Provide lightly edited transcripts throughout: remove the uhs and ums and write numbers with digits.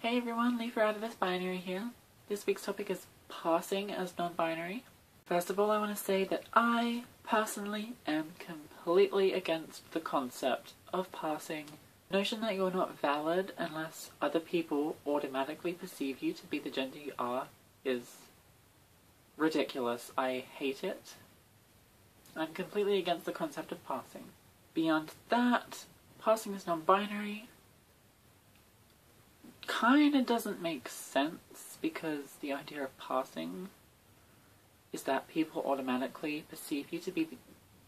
Hey everyone, Leigh out of this binary here. This week's topic is passing as non-binary. First of all, I want to say that I personally am completely against the concept of passing. The notion that you're not valid unless other people automatically perceive you to be the gender you are is ridiculous. I hate it. I'm completely against the concept of passing. Beyond that, passing as non-binary kinda doesn't make sense, because the idea of passing is that people automatically perceive you to be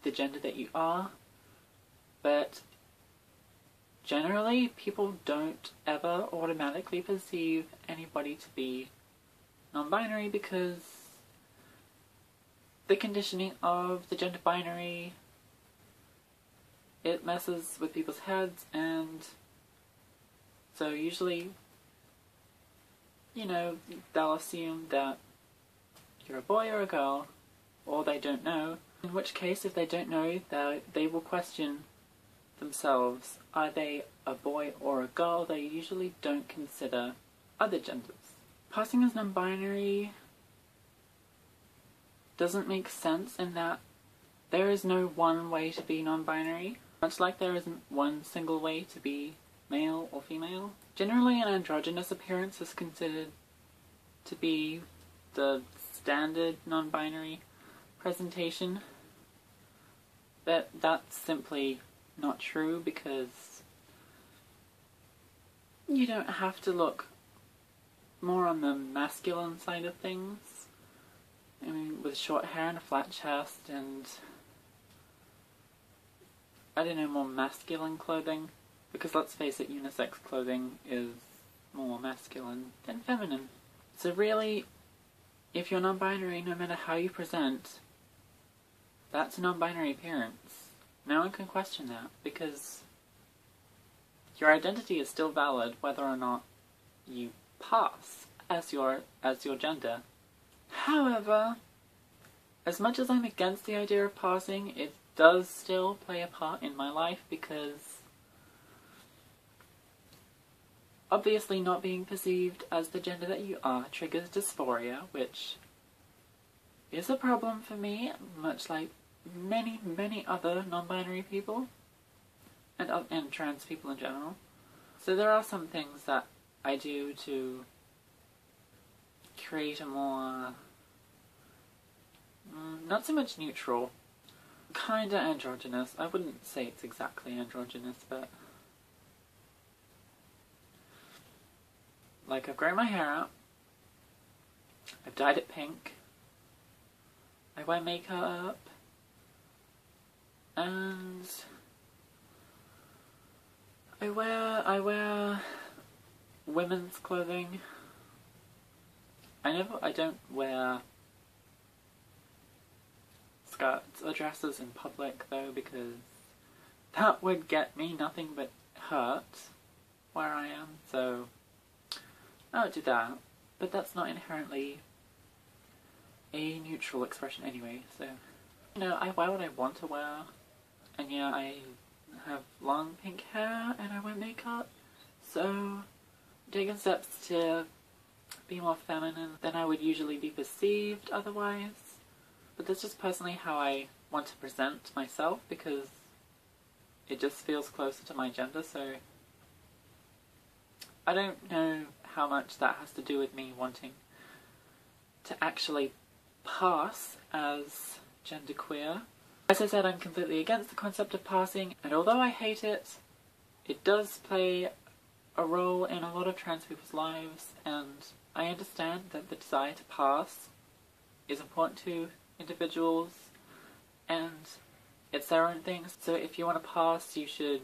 the gender that you are, but generally people don't ever automatically perceive anybody to be non-binary because the conditioning of the gender binary, it messes with people's heads, and so usually, they'll assume that you're a boy or a girl, or they don't know. In which case, if they don't know, they will question themselves. Are they a boy or a girl? They usually don't consider other genders. Passing as non-binary doesn't make sense in that there is no one way to be non-binary, much like there isn't one single way to be male or female. Generally, an androgynous appearance is considered to be the standard non-binary presentation, but that's simply not true, because you don't have to look more on the masculine side of things. I mean, with short hair and a flat chest and, more masculine clothing. Because let's face it, unisex clothing is more masculine than feminine. So really, if you're non-binary, no matter how you present, that's a non-binary appearance. No one can question that, because your identity is still valid whether or not you pass as your gender. However, as much as I'm against the idea of passing, it does still play a part in my life, because obviously not being perceived as the gender that you are triggers dysphoria, which is a problem for me, much like many, many other non-binary people, and trans people in general. So there are some things that I do to create a more, not so much neutral, kinda androgynous. I wouldn't say it's exactly androgynous, but like, I've grown my hair out, I've dyed it pink, I wear makeup, and I wear women's clothing. I don't wear skirts or dresses in public though, because that would get me nothing but hurt where I am, so I don't do that. But that's not inherently a neutral expression anyway, so I wear what I want to wear, and yeah, I have long pink hair and I wear makeup, so taking steps to be more feminine than I would usually be perceived otherwise. But that's just personally how I want to present myself, because it just feels closer to my gender, so I don't know how much that has to do with me wanting to actually pass as genderqueer. As I said, I'm completely against the concept of passing, and although I hate it, it does play a role in a lot of trans people's lives, and I understand that the desire to pass is important to individuals, and it's their own things. So if you want to pass, you should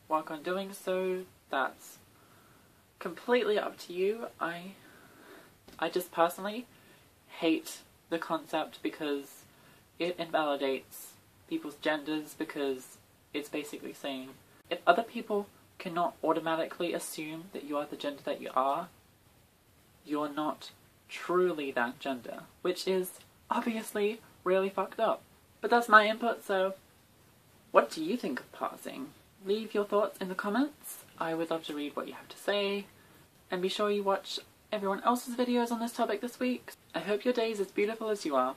work on doing so. That's completely up to you. I just personally hate the concept because it invalidates people's genders, because it's basically saying if other people cannot automatically assume that you are the gender that you are, you're not truly that gender, which is obviously really fucked up. But that's my input, so what do you think of passing? Leave your thoughts in the comments. I would love to read what you have to say. and be sure you watch everyone else's videos on this topic this week. I hope your day is as beautiful as you are.